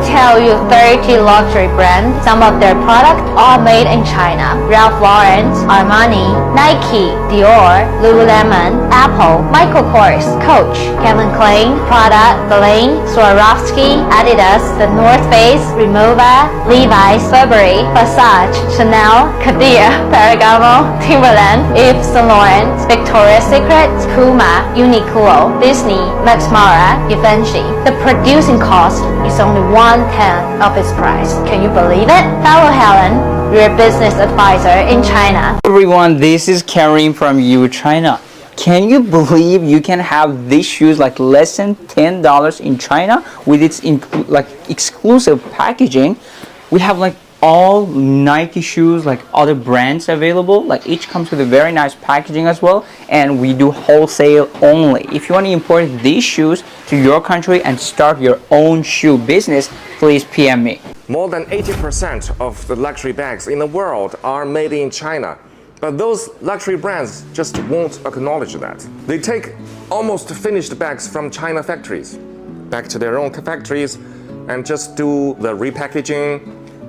will tell you 30 luxury brands. Some of their products are made in China. Ralph Lauren, Armani, Nike, Dior, Lululemon, Apple, Michael Kors, Coach, Calvin Klein, Prada, Galeen, Swarovski, Adidas, The North Face, Rimowa, Levi's, Burberry, Versace, Chanel, Cartier, Ferragamo, Timberland, Yves Saint Laurent, Victoria's Secret, Puma, Uniqlo, Disney, Max Mara, Givenchy. The producing cost is only 1/10 of its price. Can you believe it? Follow Helen, your business advisor in China. Everyone, this is Karim from China. Can you believe you can have these shoes like less than $10 in China with its exclusive packaging? We have like all Nike shoes, like other brands available. Like each comes with a very nice packaging as well, and we do wholesale only. If you want to import these shoes to your country and start your own shoe business, please PM me. More than 80% of the luxury bags in the world are made in China. But those luxury brands just won't acknowledge that. They take almost finished bags from China factories back to their own factories and just do the repackaging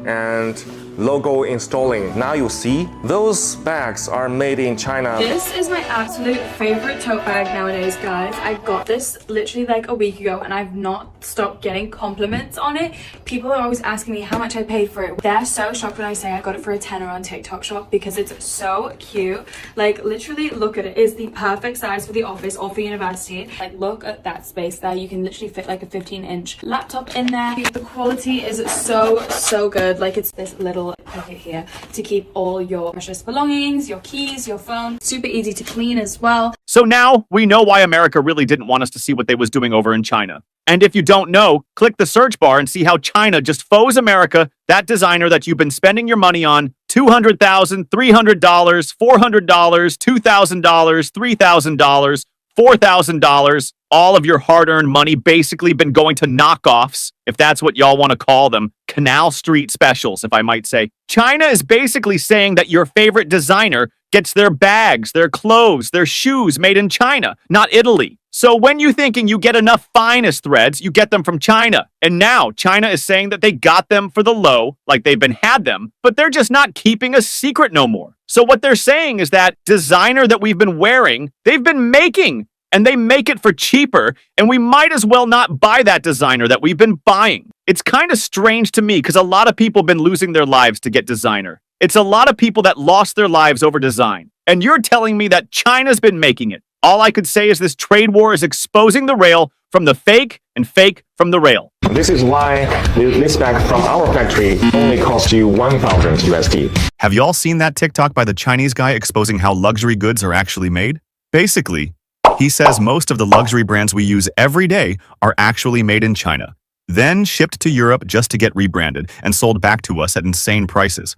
and logo installing. Now you see, those bags are made in China. This is my absolute favorite tote bag nowadays, guys. I got this literally like a week ago and I've not stopped getting compliments on it. People are always asking me how much I paid for it. They're so shocked when I say I got it for a tenner on TikTok shop because it's so cute. Like literally look at it. It's the perfect size for the office or for university. Like look at that space there. You can literally fit like a 15-inch laptop in there. The quality is so good. Like it's this little pocket here to keep all your precious belongings, your keys, your phone. Super easy to clean as well. So now we know why America really didn't want us to see what they was doing over in China. And if you don't know, click the search bar and see how China just froze America, that designer that you've been spending your money on, $200,000, $300, $400, $2,000, $3,000, $4,000, all of your hard-earned money basically been going to knockoffs, if that's what y'all want to call them, Canal Street specials, if I might say. China is basically saying that your favorite designer gets their bags, their clothes, their shoes made in China, not Italy. So when you thinking you get enough finest threads, you get them from China. And now China is saying that they got them for the low, like they've been had them, but they're just not keeping a secret no more. So what they're saying is that designer that we've been wearing, they've been making, and they make it for cheaper, and we might as well not buy that designer that we've been buying. It's kind of strange to me because a lot of people have been losing their lives to get designer. It's a lot of people that lost their lives over design. And you're telling me that China's been making it. All I could say is this trade war is exposing the rail from the fake and fake from the rail. This is why this bag from our factory only costs you 1,000 USD. Have y'all seen that TikTok by the Chinese guy exposing how luxury goods are actually made? Basically, he says most of the luxury brands we use every day are actually made in China, then shipped to Europe just to get rebranded and sold back to us at insane prices.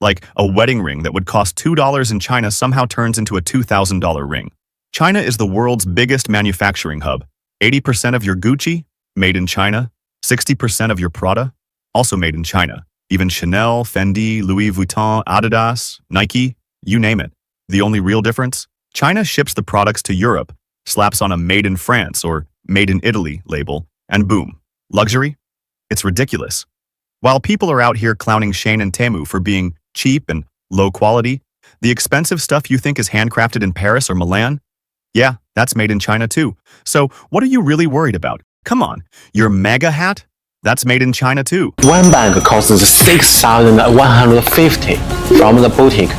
Like a wedding ring that would cost $2 in China somehow turns into a $2,000 ring. China is the world's biggest manufacturing hub. 80% of your Gucci, made in China. 60% of your Prada, also made in China. Even Chanel, Fendi, Louis Vuitton, Adidas, Nike, you name it. The only real difference? China ships the products to Europe, slaps on a Made in France or Made in Italy label, and boom. Luxury? It's ridiculous. While people are out here clowning Shein and Temu for being cheap and low quality, the expensive stuff you think is handcrafted in Paris or Milan? Yeah, that's made in China too. So what are you really worried about? Come on, your mega hat? That's made in China too. One bag costs 6,150 from the boutique.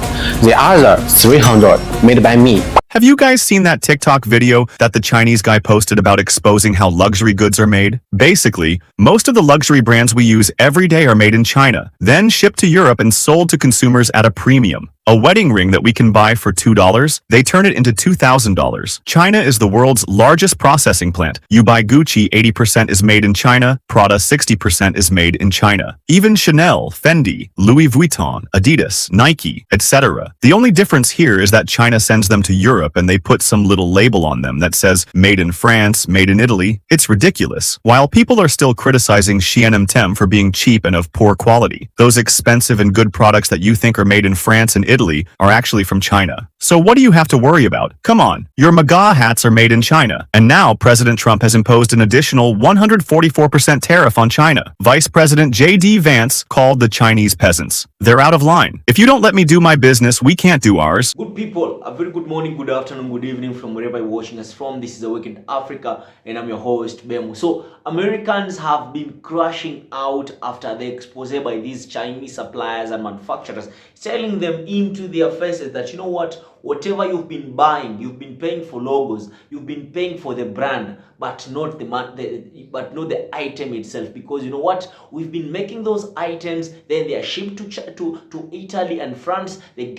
The other 300 made by me. Have you guys seen that TikTok video that the Chinese guy posted about exposing how luxury goods are made? Basically, most of the luxury brands we use every day are made in China, then shipped to Europe and sold to consumers at a premium. A wedding ring that we can buy for $2, they turn it into $2,000. China is the world's largest processing plant. You buy Gucci, 80% is made in China, Prada 60% is made in China. Even Chanel, Fendi, Louis Vuitton, Adidas, Nike, etc. The only difference here is that China sends them to Europe and they put some little label on them that says made in France, made in Italy. It's ridiculous. While people are still criticizing Shein and Temu for being cheap and of poor quality, those expensive and good products that you think are made in France and Italy Italy are actually from China. So what do you have to worry about? Come on, your MAGA hats are made in China. And now President Trump has imposed an additional 144% tariff on China. Vice President J.D. Vance called the Chinese peasants. They're out of line. If you don't let me do my business, we can't do ours. Good people, a very good morning, good afternoon, good evening from wherever you're watching us from. This is Awakened Africa and I'm your host, Bemu. So Americans have been crashing out after the expose by these Chinese suppliers and manufacturers, telling them into their faces that, you know what, whatever you've been buying, you've been paying for logos, you've been paying for the brand, but not the item itself. Because you know what, we've been making those items, then they are shipped to Italy and France. They're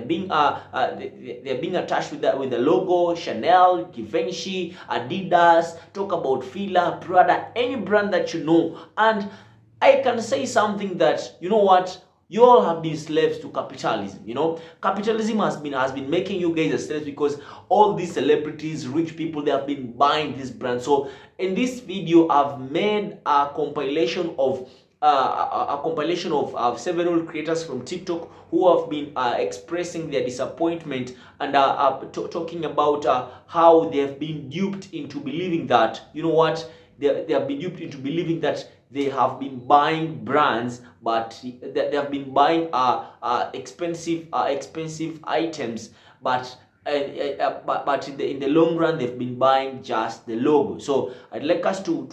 being attached with the logo, Chanel, Givenchy, Adidas. Talk about Fila, Prada, any brand that you know. And I can say something that, you know what, you all have been slaves to capitalism. You know, capitalism has been making you guys as slaves, because all these celebrities, rich people, they have been buying this brand. So in this video, I've made a compilation of several creators from TikTok who have been expressing their disappointment and talking about how they have been duped into believing that, you know what, they have been duped into believing that they have been buying brands, but they have been buying expensive items, but in the long run they've been buying just the logo. So I'd like us to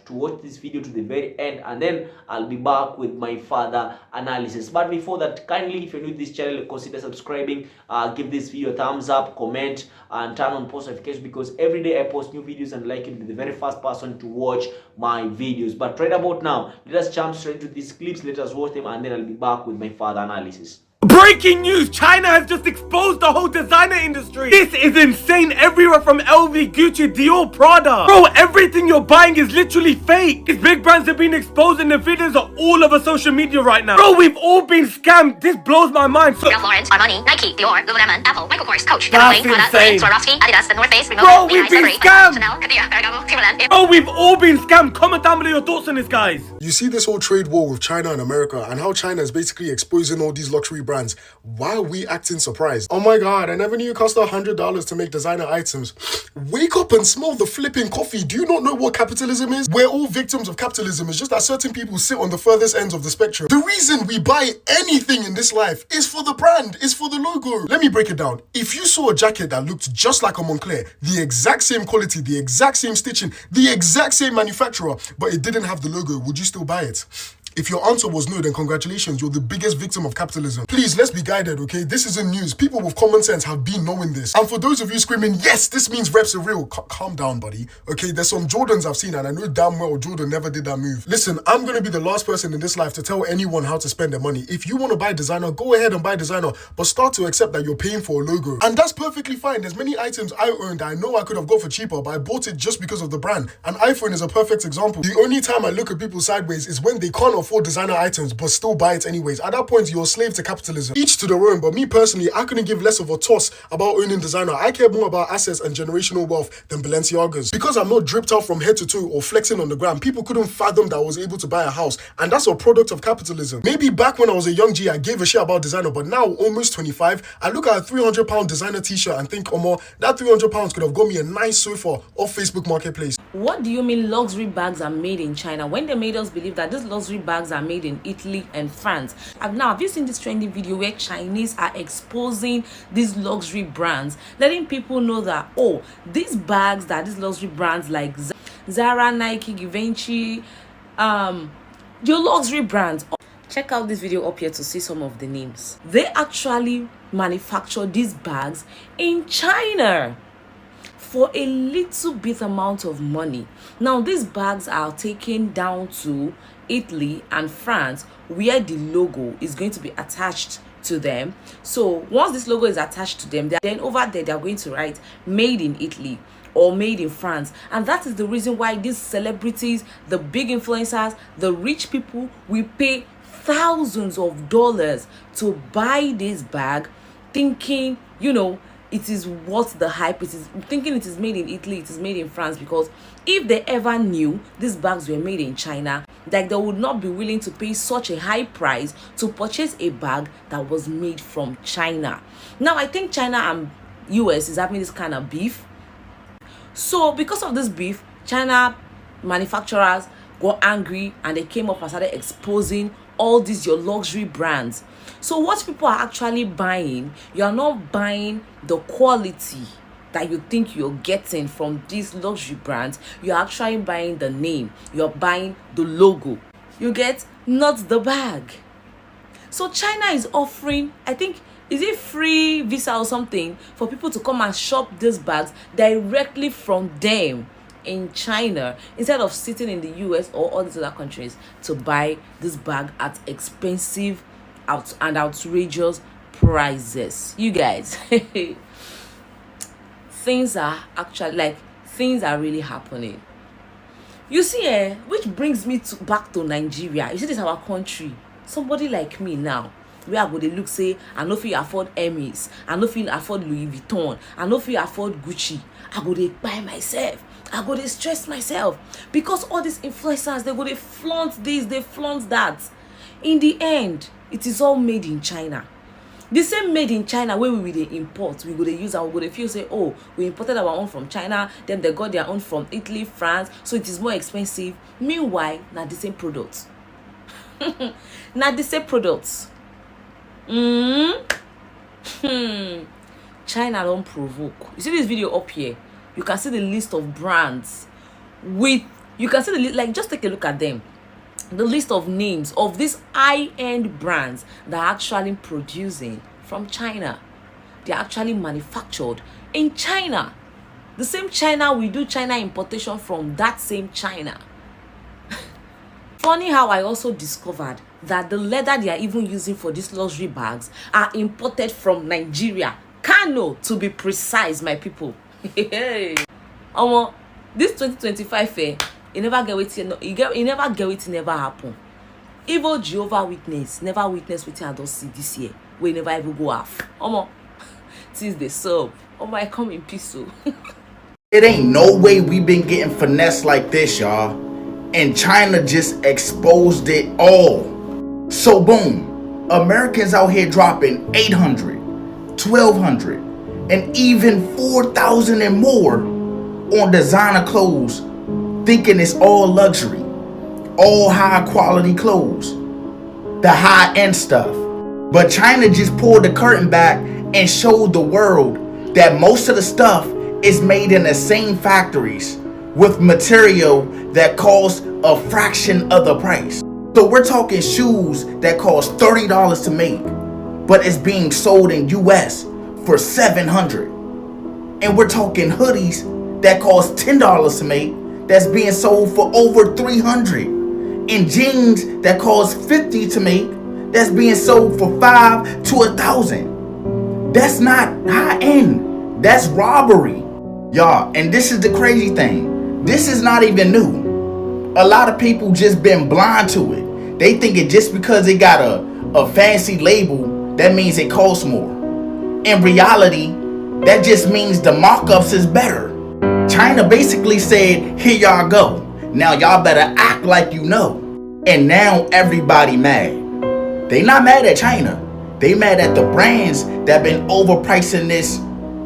watch this video to the very end, and then I'll be back with my further analysis. But before that, kindly, if you're new to this channel, consider subscribing, give this video a thumbs up, comment, and turn on post notifications, because every day I post new videos and like you to be the very first person to watch my videos. But right about now, let us jump straight to these clips, let us watch them, and then I'll be back with my further analysis. Breaking news! China has just exposed the whole designer industry! This is insane! Everywhere from LV, Gucci, Dior, Prada! Bro, everything you're buying is literally fake! These big brands have been exposed and the videos are all over social media right now. Bro, we've all been scammed! This blows my mind! So Ralph Lauren, Armani, Nike, Dior, Lululemon, Apple, Michael Kors, Coach, That's insane. Swarovski, Adidas, The North Face, Bro, we've been scammed! Chanel, Cartier, Ferragamo, Timberland. Bro, we've all been scammed! Comment down below your thoughts on this, guys! You see this whole trade war with China and America, and how China is basically exposing all these luxury brands. Why are we acting surprised? Oh my god, I never knew it cost $100 to make designer items. Wake up and smell the flipping coffee. Do you not know what capitalism is? We're all victims of capitalism. It's just that certain people sit on the furthest ends of the spectrum. The reason we buy anything in this life is for the brand, is for the logo. Let me break it down. If you saw a jacket that looked just like a Moncler, the exact same quality, the exact same stitching, the exact same manufacturer, but it didn't have the logo, would you still buy it? If your answer was no, then congratulations, you're the biggest victim of capitalism. Please, let's be guided, okay? This isn't news. People with common sense have been knowing this. And for those of you screaming, yes, this means reps are real, calm down, buddy. Okay, there's some Jordans I've seen, and I know damn well Jordan never did that move. Listen, I'm gonna be the last person in this life to tell anyone how to spend their money. If you wanna buy designer, go ahead and buy designer, but start to accept that you're paying for a logo. And that's perfectly fine. There's many items I owned that I know I could have got for cheaper, but I bought it just because of the brand. An iPhone is a perfect example. The only time I look at people sideways is when they can't afford designer items but still buy it anyways. At that point, you're a slave to capitalism. Each to their own, but me personally, I couldn't give less of a toss about owning designer. I care more about assets and generational wealth than Balenciaga's. Because I'm not dripped out from head to toe or flexing on the gram, people couldn't fathom that I was able to buy a house, and that's a product of capitalism. Maybe back when I was a young G, I gave a shit about designer, but now, almost 25, I look at a £300 designer t-shirt and think, oh more, that £300 could have got me a nice sofa off Facebook Marketplace. What do you mean luxury bags are made in China, when they made us believe that these luxury bags are made in Italy and France? Now, have you seen this trending video where Chinese are exposing these luxury brands, letting people know that, oh, these bags that these luxury brands like Zara, Nike, Givenchy, your luxury brands. Check out this video up here to see some of the names. They actually manufacture these bags in China for a little bit amount of money. Now, these bags are taken down to Italy and France, where the logo is going to be attached to them. So once this logo is attached to them, then over there they're going to write made in Italy or made in France. And that is the reason why these celebrities, the big influencers, the rich people, will pay thousands of dollars to buy this bag, thinking, you know, it is what the hype is, thinking it is made in Italy, it is made in France. Because if they ever knew these bags were made in China, Like, they would not be willing to pay such a high price to purchase a bag that was made from China. Now, I think China and US is having this kind of beef. So because of this beef, China manufacturers got angry and they came up and started exposing all these your luxury brands. So what people are actually buying, you are not buying the quality that you think you're getting from these luxury brands. You're actually buying the name, you're buying the logo, you get, not the bag. So China is offering, I think, is it free visa or something for people to come and shop these bags directly from them in China, instead of sitting in the US or all these other countries to buy this bag at expensive and outrageous prices. You guys, things are really happening. You see, which brings me back to Nigeria. You see, this is our country. Somebody like me now, where I go dey look say I no fit afford Hermes, I no fit afford Louis Vuitton, I no fit afford Gucci, I go dey buy myself, I go dey stress myself, because all these influencers, they go dey flaunt this, they flaunt that. In the end, it is all made in China. The same made in China where we dey import, we go dey use and we go dey feel say, oh, we imported our own from China, then they got their own from Italy, France, so it is more expensive. Meanwhile, na the same products. Na the same products. China don't provoke. You see this video up here, you can see the list of brands with, you can see the like, just take a look at them, the list of names of these high-end brands that are actually producing from China. They're actually manufactured in China, the same China we do China importation from, that same China. Funny how I also discovered that the leather they are even using for these luxury bags are imported from Nigeria, Kano to be precise, my people. This 2025 you never get wetin, you never get wetin never happen. Even Jehovah Witness never witness wetin I don't see this year. We never even go off. Since they serve, I come in peace. So it ain't no way we been getting finessed like this, y'all. And China just exposed it all. So boom, Americans out here dropping 800, 1200, and even 4,000 and more on designer clothes, thinking it's all luxury, all high quality clothes, the high end stuff. But China just pulled the curtain back and showed the world that most of the stuff is made in the same factories with material that costs a fraction of the price. So we're talking shoes that cost $30 to make, but it's being sold in US for $700. And we're talking hoodies that cost $10 to make, that's being sold for over $300. And jeans that cost $50 to make, that's being sold for $500 to $1,000. That's not high end, that's robbery, y'all. And this is the crazy thing. This is not even new. A lot of people just been blind to it. They think it just because it got a fancy label, that means it costs more. In reality, that just means the markups is better. China basically said, here y'all go. Now y'all better act like you know. And now everybody mad. They not mad at China. They mad at the brands that been overpricing this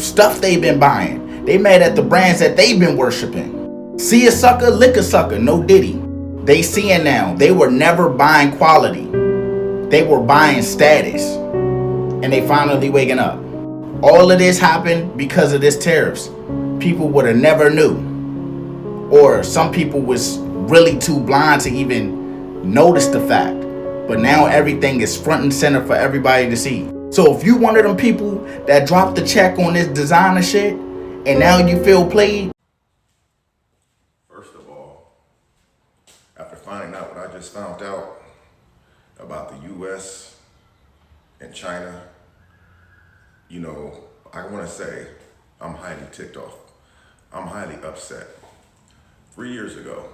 stuff they've been buying. They mad at the brands that they've been worshiping. See a sucker, lick a sucker, no diddy. They seeing now, they were never buying quality. They were buying status. And they finally waking up. All of this happened because of this tariffs. People would have never knew. Or some people was really too blind to even notice the fact. But now everything is front and center for everybody to see. So if you one of them people that dropped the check on this designer shit, and now you feel played. First of all, after finding out what I just found out about the US and China, you know, I want to say I'm highly ticked off. I'm highly upset. 3 years ago,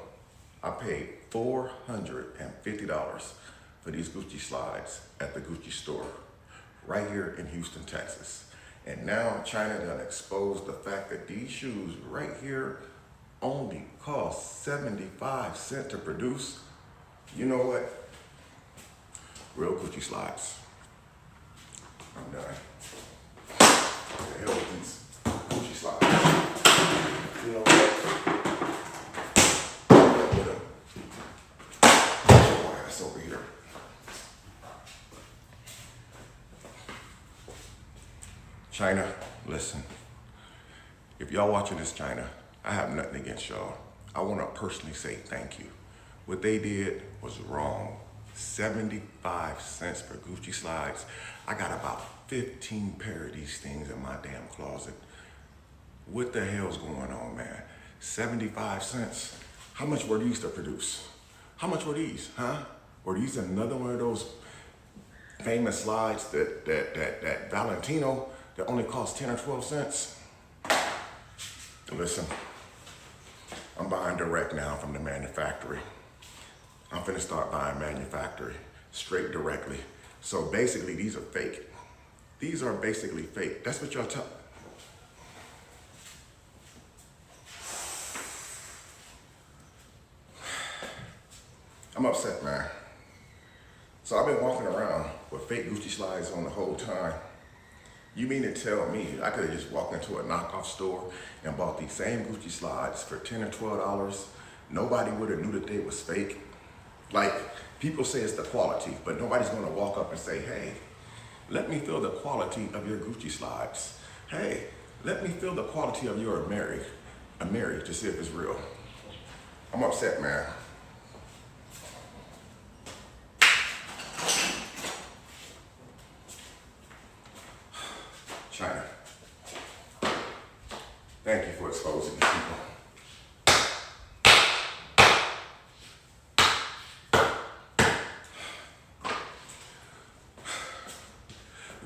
I paid $450 for these Gucci slides at the Gucci store right here in Houston, Texas. And now China done exposed the fact that these shoes right here only cost 75 cents to produce. You know what? Real Gucci slides. I'm done. What the hell with these Gucci slides? You know what? Oh, that's over here. China, listen. If y'all watching this, China, I have nothing against y'all. I want to personally say thank you. What they did was wrong. 75 cents for Gucci slides. I got about 15 pair of these things in my damn closet. What the hell's going on, man? 75 cents. How much were these to produce? How much were these, huh? Were these another one of those famous slides that Valentino that only cost 10 or 12 cents? Listen, I'm buying direct now from the manufacturer. I'm finna start buying manufacturer straight directly. So basically, these are fake. These are basically fake. That's what y'all tell. I'm upset, man. So I've been walking around with fake Gucci slides on the whole time. You mean to tell me I could have just walked into a knockoff store and bought these same Gucci slides for $10 or $12? Nobody would have knew that they was fake. Like, people say it's the quality, but nobody's gonna walk up and say, hey, let me feel the quality of your Gucci slides. Hey, let me feel the quality of your Ameri to see if it's real. I'm upset, man. China, thank you for exposing these people.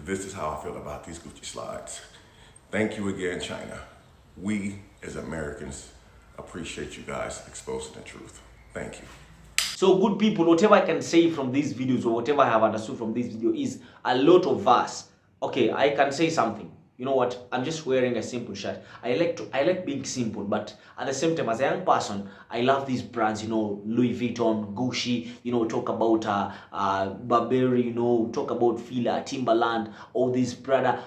This is how I feel about these Gucci slides. Thank you again, China. We, as Americans, appreciate you guys exposing the truth. Thank you. So good people, whatever I can say from these videos or whatever I have understood from this video is a lot of us. Okay, I can say something. You know what? I'm just wearing a simple shirt. I like being simple, but at the same time, as a young person, I love these brands. You know, Louis Vuitton, Gucci. You know, talk about Burberry. You know, talk about Fila, Timberland, all these Prada.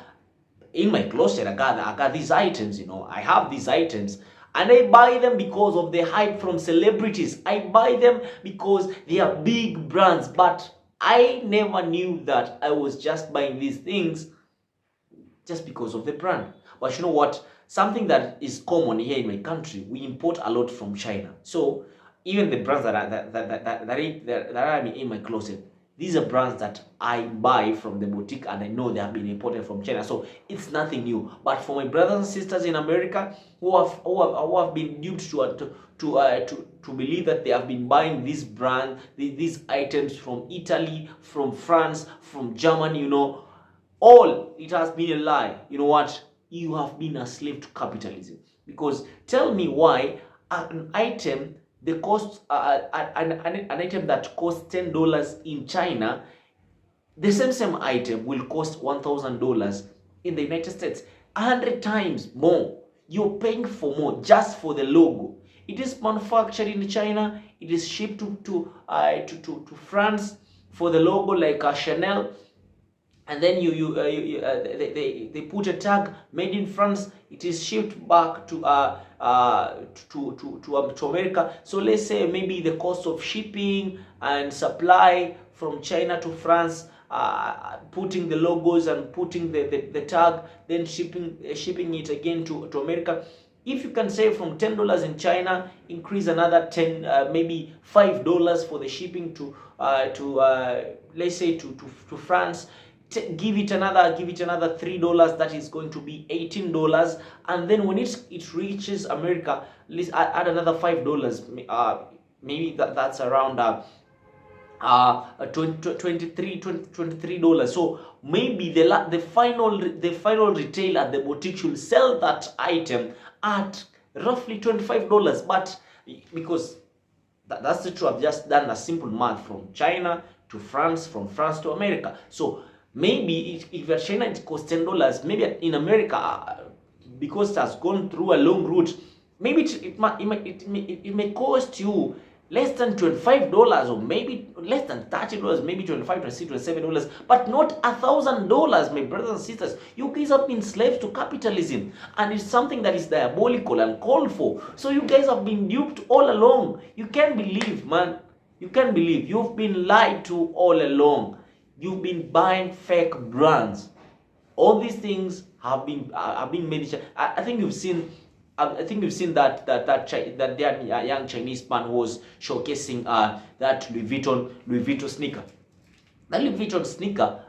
In my closet, I got these items. You know, I have these items. And I buy them because of the hype from celebrities. I buy them because they are big brands. But I never knew that I was just buying these things just because of the brand. But you know what? Something that is common here in my country, we import a lot from China. So even the brands that are in my closet, these are brands that I buy from the boutique and I know they have been imported from China. So it's nothing new. But for my brothers and sisters in America who have been duped to believe that they have been buying this brand, these items from Italy, from France, from Germany, you know, all it has been a lie. You know what? You have been a slave to capitalism. Because tell me why an item the cost an item that costs $10 in China, the same item will cost $1,000 in the United States. 100 times more. You're paying for more just for the logo. It is manufactured in China. It is shipped to France for the logo, like Chanel. And then they put a tag made in France. It is shipped back to America. So let's say maybe the cost of shipping and supply from China to France, putting the logos and putting the tag, then shipping it again to America. If you can save from $10 in China, increase another maybe $5 for the shipping to let's say to France. Give it another $3, that is going to be $18, and then when it reaches America, let's add another $5. Maybe that's around $23. So maybe the final retail at the boutique should sell that item at roughly $25. But because that's the truth, I've just done a simple math from China to France, from France to America. So maybe if at China it costs $10, maybe in America, because it has gone through a long route, maybe it may cost you less than $25 or maybe less than $30, maybe $25, $26, $27, but not $1,000, my brothers and sisters. You guys have been slaves to capitalism, and it's something that is diabolical and called for. So you guys have been duped all along. You can't believe, man. You can't believe. You've been lied to all along. You've been buying fake brands. All these things have been made. I think you've seen. I think you've seen that young Chinese man was showcasing that Louis Vuitton sneaker. That Louis Vuitton sneaker,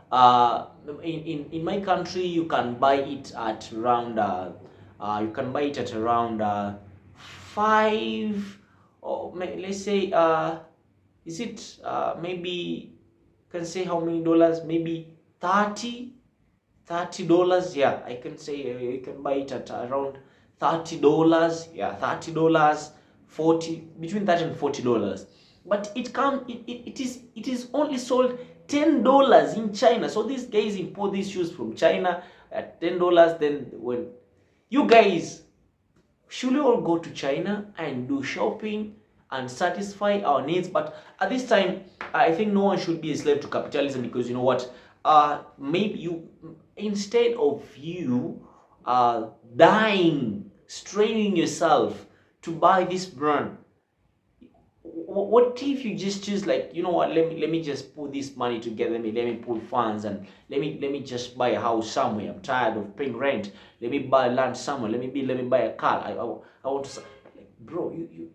in my country, you can buy it at around five, or let's say is it maybe, can say how many dollars? Maybe $30. Yeah, I can say you can buy it at around $30. Yeah, $30, 40, between that and $40. But it is only sold $10 in China. So these guys import these shoes from China at $10. Then when you guys, should we all go to China and do shopping and satisfy our needs? But at this time, I think no one should be a slave to capitalism, because you know what? Maybe you, instead of you dying, straining yourself to buy this brand, what if you just choose, like, you know what, let me just put this money together, let me put funds, and let me just buy a house somewhere. I'm tired of paying rent. Let me buy land somewhere. Let me buy a car. I want to, like, bro, you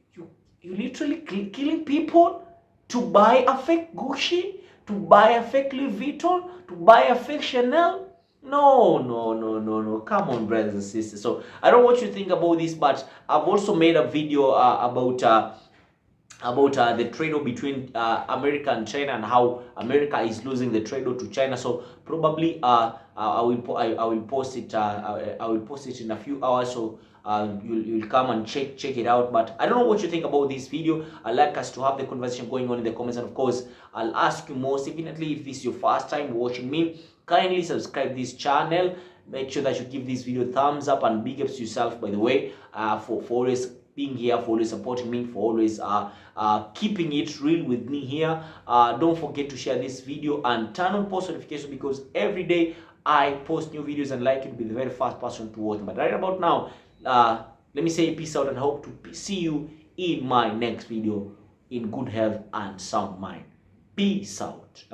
literally killing people to buy a fake Gucci, to buy a fake Louis Vuitton, to buy a fake Chanel. No. Come on, brothers and sisters. So I don't know what you think about this, but I've also made a video about the trade-off between America and China, and how America is losing the trade-off to China. So probably I will post it. I will post it in a few hours. So you'll come and check it out. But I don't know what you think about this video. I'd like us to have the conversation going on in the comments, and of course I'll ask you most definitely, if this is your first time watching me, kindly subscribe this channel. Make sure that you give this video a thumbs up, and big ups to yourself, by the way, for always being here, for always supporting me, for always keeping it real with me here. Don't forget to share this video and turn on post notifications, because every day I post new videos, and like it, be the very first person to watch them. But right about now, let me say peace out, and hope to see you in my next video in good health and sound mind. Peace out.